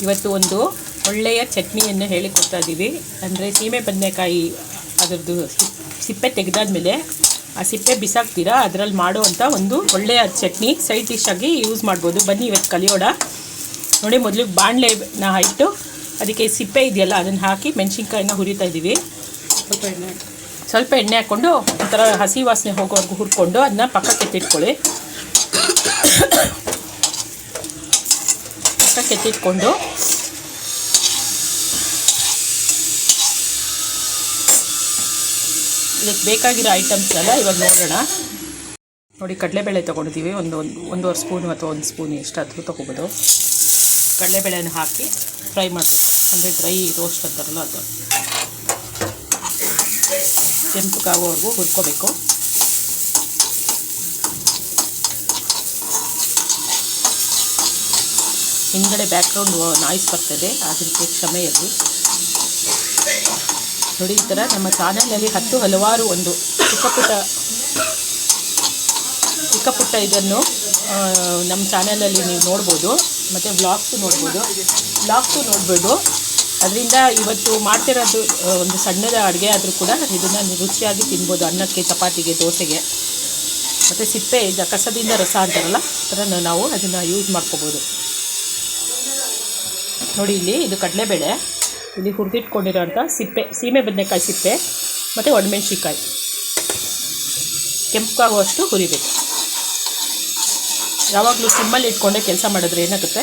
ಇವತ್ತು ಒಂದು ಒಳ್ಳೆಯ ಚಟ್ನಿಯನ್ನು ಹೇಳಿಕೊಡ್ತಾ ಇದ್ದೀವಿ. ಅಂದರೆ ಸೀಮೆ ಬದನೆಕಾಯಿ ಅದರದ್ದು ಸಿಪ್ಪೆ ತೆಗೆದಾದ್ಮೇಲೆ ಆ ಸಿಪ್ಪೆ ಬಿಸಾಕ್ತೀರಾ, ಅದರಲ್ಲಿ ಮಾಡುವಂಥ ಒಂದು ಒಳ್ಳೆಯ ಚಟ್ನಿ ಸೈಡ್ ಡಿಶ್ ಆಗಿ ಯೂಸ್ ಮಾಡ್ಬೋದು. ಬನ್ನಿ ಇವತ್ತು ಕಲಿಯೋಣ. ನೋಡಿ, ಮೊದಲು ಬಾಣಲೆನ ಇಟ್ಟು ಅದಕ್ಕೆ ಸಿಪ್ಪೆ ಇದೆಯಲ್ಲ ಅದನ್ನು ಹಾಕಿ ಮೆಣಸಿನ್ಕಾಯಿನ ಹುರಿತಾ ಇದ್ದೀವಿ. ಸ್ವಲ್ಪ ಎಣ್ಣೆ ಹಾಕ್ಕೊಂಡು ಒಂಥರ ಹಸಿ ವಾಸನೆ ಹೋಗೋವರೆಗೂ ಹುರ್ಕೊಂಡು ಅದನ್ನ ಪಕ್ಕಕ್ಕೆ ಎತ್ತಿಟ್ಕೊಂಡು ಇದಕ್ಕೆ ಬೇಕಾಗಿರೋ ಐಟಮ್ಸ್ ಎಲ್ಲ ಇವಾಗ ನೋಡೋಣ. ನೋಡಿ, ಕಡಲೆಬೇಳೆ ತೊಗೊಂಡಿದ್ದೀವಿ. ಒಂದೂವರೆ ಸ್ಪೂನು ಅಥವಾ 1 ಸ್ಪೂನ್ ಎಷ್ಟಾದರೂ ತೊಗೋಬೋದು. ಕಡಲೆಬೇಳೆನ ಹಾಕಿ ಫ್ರೈ ಮಾಡಬೇಕು. ಅಂದರೆ ಡ್ರೈ ರೋಸ್ಟ್ ಅಂತಾರಲ್ಲ ಅದು ಕೆಂಪಗಾಗೋವರೆಗೂ ಹುರ್ಕೋಬೇಕು. ಹಿಂದ್ಗಡೆ ಬ್ಯಾಕ್ಗ್ರೌಂಡ್ ನಾಯ್ಸ್ ಬರ್ತದೆ, ಅದಕ್ಕೆ ಕ್ಷಮೆ ಇರಲಿ. ನೋಡಿ, ಈ ಥರ ನಮ್ಮ ಚಾನಲಲ್ಲಿ ಹಲವಾರು ಒಂದು ಚಿಕ್ಕ ಪುಟ್ಟ ಇದನ್ನು ನಮ್ಮ ಚಾನಲಲ್ಲಿ ನೀವು ನೋಡ್ಬೋದು. ಮತ್ತು ವ್ಲಾಗ್ಸು ನೋಡ್ಬೋದು. ಅದರಿಂದ ಇವತ್ತು ಮಾಡ್ತಿರೋದು ಒಂದು ಸಣ್ಣದ ಅಡುಗೆ ಆದರೂ ಕೂಡ ಇದನ್ನು ರುಚಿಯಾಗಿ ತಿನ್ಬೋದು. ಅನ್ನಕ್ಕೆ, ಚಪಾತಿಗೆ, ದೋಸೆಗೆ. ಮತ್ತು ಸಿಪ್ಪೆ ಕಸದಿಂದ ರಸ ಅಂತಾರಲ್ಲ, ಆ ಥರ ನಾವು ಅದನ್ನು ಯೂಸ್ ಮಾಡ್ಕೋಬೋದು. ನೋಡಿ, ಇದು ಕಡಲೆಬೇಳೆ, ಇಲ್ಲಿ ಹುರಿದಿಟ್ಕೊಂಡಿರೋಂಥ ಸೀಮೆ ಬದನೆಕಾಯಿ ಸಿಪ್ಪೆ ಮತ್ತು ಒಣಮೆಣ್ಸಿನ್ಕಾಯಿ ಕೆಂಪಾಗುವಷ್ಟು ಹುರಿಬೇಕು. ಯಾವಾಗಲೂ ಸಿಮ್ಮಲ್ಲಿ ಇಟ್ಕೊಂಡೆ ಕೆಲಸ ಮಾಡಿದ್ರೆ ಏನಾಗುತ್ತೆ,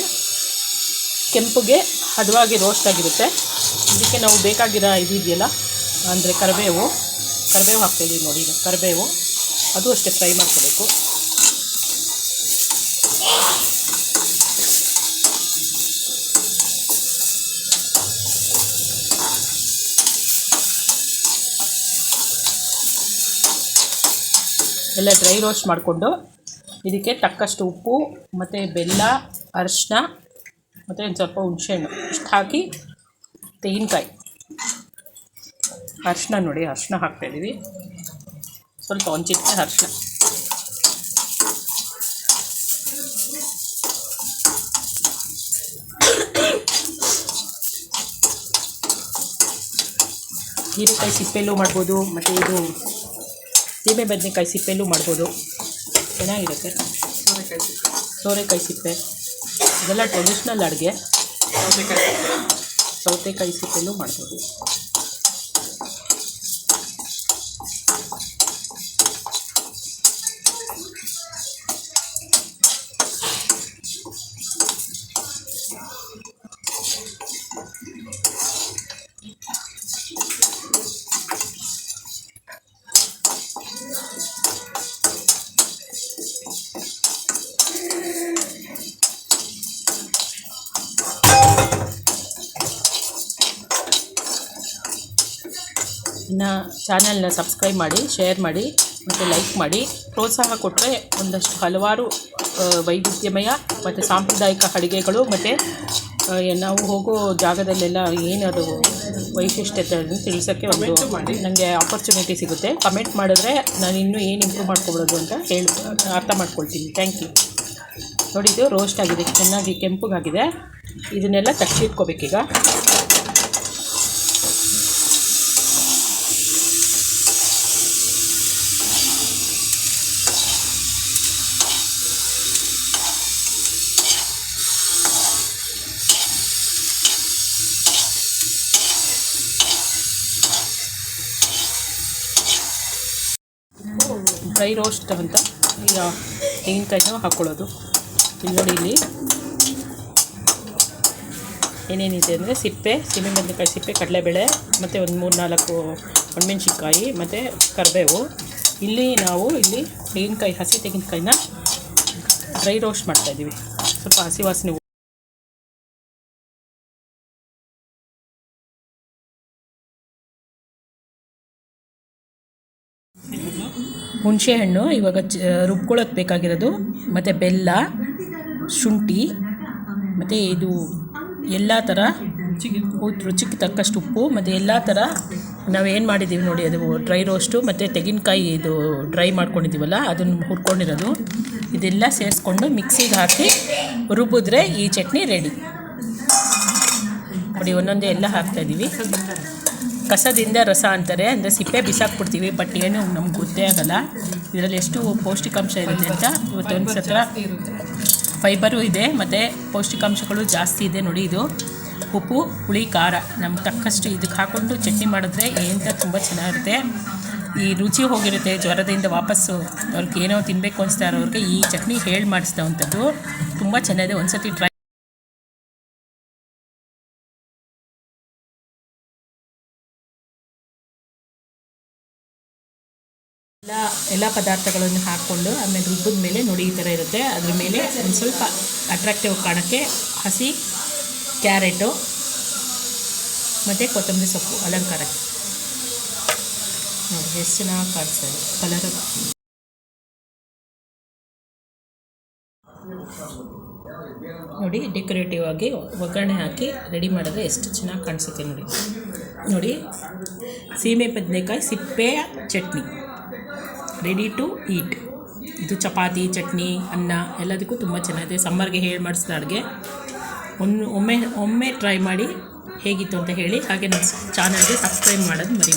ಕೆಂಪುಗೆ ಹದವಾಗಿ ರೋಸ್ಟ್ ಆಗಿರುತ್ತೆ. ಇದಕ್ಕೆ ನಾವು ಬೇಕಾಗಿರೋ ಇದೆಯಲ್ಲ, ಅಂದರೆ ಕರಿಬೇವು ಹಾಕ್ತಾಯಿದ್ದೀವಿ. ನೋಡಿ, ಈಗ ಕರಿಬೇವು ಅದು ಅಷ್ಟೇ ಫ್ರೈ ಮಾಡ್ಕೋಬೇಕು. ಎಲ್ಲ ಡ್ರೈ ರೋಸ್ಟ್ ಮಾಡಿಕೊಂಡು ಇದಕ್ಕೆ ತಕ್ಕಷ್ಟು ಉಪ್ಪು ಮತ್ತು ಬೆಲ್ಲ, ಅರಿಶಿನ ಮತ್ತು ಒಂದು ಸ್ವಲ್ಪ ಹುಣಸೆಹಣ್ಣು ಇಷ್ಟು ಹಾಕಿ, ತೆಂಗಿನಕಾಯಿ, ಅರಿಶಿನ ನೋಡಿ, ಅರಿಶಿನ ಹಾಕ್ತಾಯಿದ್ದೀವಿ. ಸ್ವಲ್ಪ ಒಂದು ಚಿಟಿಕೆ ಅರಿಶಿನ, ಹೀರೆಕಾಯಿ ಸಿಪ್ಪೆಲ್ಲೂ ಮಾಡ್ಬೋದು, ಮತ್ತು ಇದು ಸೀಮೆ ಬದನೆಕಾಯಿ ಸಿಪ್ಪೆಲ್ಲೂ ಮಾಡ್ಬೋದು, ಚೆನ್ನಾಗಿರುತ್ತೆ. ಸೋರೆಕಾಯಿ ಸಿಪ್ಪೆ ಇದೆಲ್ಲ ಟ್ರೆಡಿಷ್ನಲ್ ಅಡುಗೆ. ಸೌತೆಕಾಯಿ ಸಿಪ್ಪೆಲ್ಲೂ ಮಾಡ್ಬೋದು. ಇನ್ನು ಚಾನಲ್ನ ಸಬ್ಸ್ಕ್ರೈಬ್ ಮಾಡಿ, ಶೇರ್ ಮಾಡಿ ಮತ್ತು ಲೈಕ್ ಮಾಡಿ. ಪ್ರೋತ್ಸಾಹ ಕೊಟ್ಟರೆ ಒಂದಷ್ಟು ಹಲವಾರು ವೈವಿಧ್ಯಮಯ ಮತ್ತು ಸಾಂಪ್ರದಾಯಿಕ ಅಡುಗೆಗಳು ಮತ್ತು ನಾವು ಹೋಗೋ ಜಾಗದಲ್ಲೆಲ್ಲ ಏನದು ವೈಶಿಷ್ಟ್ಯತೆ ಅದನ್ನು ತಿಳಿಸೋಕ್ಕೆ ಒಂದು ನನಗೆ ಆಪರ್ಚುನಿಟಿ ಸಿಗುತ್ತೆ. ಕಮೆಂಟ್ ಮಾಡಿದ್ರೆ ನಾನು ಇನ್ನೂ ಏನು ಇಂಪ್ರೂವ್ ಮಾಡ್ಕೊಬೋದು ಅಂತ ಅರ್ಥ ಮಾಡ್ಕೊಳ್ತೀನಿ. Thank you. ನೋಡಿ, ಇದು ರೋಸ್ಟ್ ಆಗಿದೆ, ಚೆನ್ನಾಗಿ ಕೆಂಪಗಾಗಿದೆ. ಇದನ್ನೆಲ್ಲ ತಕ್ಷಿಟ್ಕೋಬೇಕೀಗ. ಡ್ರೈ ರೋಸ್ಟ್ ಅಂತ ಈಗ ತೆಂಗಿನಕಾಯಿನ ಹಾಕ್ಕೊಳ್ಳೋದು. ಇಲ್ಲಿ ನೋಡಿ, ಇಲ್ಲಿ ಏನೇನಿದೆ ಅಂದರೆ ಸೀಮೆ ಬದನೆಕಾಯಿ ಸಿಪ್ಪೆ, ಕಡಲೆಬೇಳೆ ಮತ್ತು ಒಂದು 3-4 ಒಣಮೆಣ್ಸಿನ್ಕಾಯಿ ಮತ್ತು ಕರಿಬೇವು. ನಾವು ತೆಂಗಿನಕಾಯಿ, ಹಸಿ ತೆಂಗಿನಕಾಯಿನ ಡ್ರೈ ರೋಸ್ಟ್ ಮಾಡ್ತಾಯಿದ್ದೀವಿ. ಸ್ವಲ್ಪ ಹಸಿ ವಾಸನೆ ಹುಣಸೆಹಣ್ಣು ಇವಾಗ ರುಬ್ಕೊಳ್ಳೋಕೆ ಬೇಕಾಗಿರೋದು, ಮತ್ತು ಬೆಲ್ಲ, ಶುಂಠಿ, ಮತ್ತು ಇದು ಎಲ್ಲ ಥರ ರುಚಿಗೆ ತಕ್ಕಷ್ಟು ಉಪ್ಪು, ಮತ್ತು ಎಲ್ಲ ಥರ ನಾವೇನು ಮಾಡಿದ್ದೀವಿ ನೋಡಿ, ಅದು ಡ್ರೈ ರೋಸ್ಟು ಮತ್ತು ತೆಂಗಿನಕಾಯಿ ಇದು ಡ್ರೈ ಮಾಡ್ಕೊಂಡಿದ್ದೀವಲ್ಲ ಅದನ್ನು ಹುರ್ಕೊಂಡಿರೋದು, ಇದೆಲ್ಲ ಸೇರಿಸ್ಕೊಂಡು ಮಿಕ್ಸಿಗೆ ಹಾಕಿ ರುಬ್ಬಿದ್ರೆ ಈ ಚಟ್ನಿ ರೆಡಿ. ನೋಡಿ ಒಂದೊಂದೇ ಎಲ್ಲ ಹಾಕ್ತಾಯಿದ್ದೀವಿ. ಕಸದಿಂದ ರಸ ಅಂತಾರೆ, ಅಂದರೆ ಸಿಪ್ಪೆ ಬಿಸಾಕ್ಬಿಡ್ತೀವಿ, ಬಟ್ ಏನು ನಮ್ಗೆ ಗೊತ್ತೇ ಆಗೋಲ್ಲ ಇದರಲ್ಲಿ ಎಷ್ಟು ಪೌಷ್ಟಿಕಾಂಶ ಇರುತ್ತೆ ಅಂತ. ಇವತ್ತು ಒಂದು ಸಲ ಫೈಬರು ಇದೆ ಮತ್ತು ಪೌಷ್ಟಿಕಾಂಶಗಳು ಜಾಸ್ತಿ ಇದೆ. ನೋಡಿ ಇದು ಉಪ್ಪು, ಹುಳಿ, ಖಾರ ನಮ್ಗೆ ತಕ್ಕಷ್ಟು ಇದಕ್ಕೆ ಹಾಕ್ಕೊಂಡು ಚಟ್ನಿ ಮಾಡಿದ್ರೆ ಏನಂತ ತುಂಬ ಚೆನ್ನಾಗಿರುತ್ತೆ. ಈ ರುಚಿ ಹೋಗಿರುತ್ತೆ. ಜ್ವರದಿಂದ ವಾಪಸ್ಸು ಅವ್ರಿಗೆ ಏನೋ ತಿನ್ನಬೇಕು ಅನಿಸ್ತಾ ಇರೋರಿಗೆ ಈ ಚಟ್ನಿ ಹೇಳಿ ಮಾಡಿಸಿದಂಥದ್ದು ತುಂಬ ಚೆನ್ನಾಗಿದೆ. ಒಂದು ಸತಿ ಟ್ರೈ ಎಲ್ಲ ಪದಾರ್ಥಗಳನ್ನು ಹಾಕ್ಕೊಂಡು ಆಮೇಲೆ ರುಬ್ಬಿದ ಮೇಲೆ ನೋಡಿ ಈ ಥರ ಇರುತ್ತೆ. ಅದ್ರ ಮೇಲೆ ಒಂದು ಸ್ವಲ್ಪ ಅಟ್ರಾಕ್ಟಿವ್ ಕಾಣೋಕ್ಕೆ ಹಸಿ ಕ್ಯಾರೆಟು ಮತ್ತು ಕೊತ್ತಂಬರಿ ಸೊಪ್ಪು ಅಲಂಕಾರಕ್ಕೆ ನೋಡಿ ಎಷ್ಟು ಚೆನ್ನಾಗಿ ಕಾಣಿಸ್ತದೆ ಕಲರ್. ನೋಡಿ ಡೆಕೋರೇಟಿವ್ ಆಗಿ ಒಗ್ಗರಣೆ ಹಾಕಿ ರೆಡಿ ಮಾಡಿದ್ರೆ ಎಷ್ಟು ಚೆನ್ನಾಗಿ ಕಾಣಿಸುತ್ತೆ ನೋಡಿ. ನೋಡಿ ಸೀಮೆ ಬದನೆಕಾಯಿ ಸಿಪ್ಪೆಯ ಚಟ್ನಿ ರೆಡಿ ಟು ಈಟ್. ಇದು ಚಪಾತಿ, ಚಟ್ನಿ, ಅನ್ನ ಎಲ್ಲದಕ್ಕೂ ತುಂಬ ಚೆನ್ನಾಗಿದೆ. ಸಮ್ಮರ್ಗೆ ಹೇಳಿ ಮಾಡಿಸಿದ ಅಡುಗೆ. ಒಮ್ಮೆ ಟ್ರೈ ಮಾಡಿ ಹೇಗಿತ್ತು ಅಂತ ಹೇಳಿ. ಹಾಗೆ ನಮ್ಮ ಚಾನಲ್ಗೆ ಸಬ್ಸ್ಕ್ರೈಬ್ ಮಾಡೋದು ಮರಿ.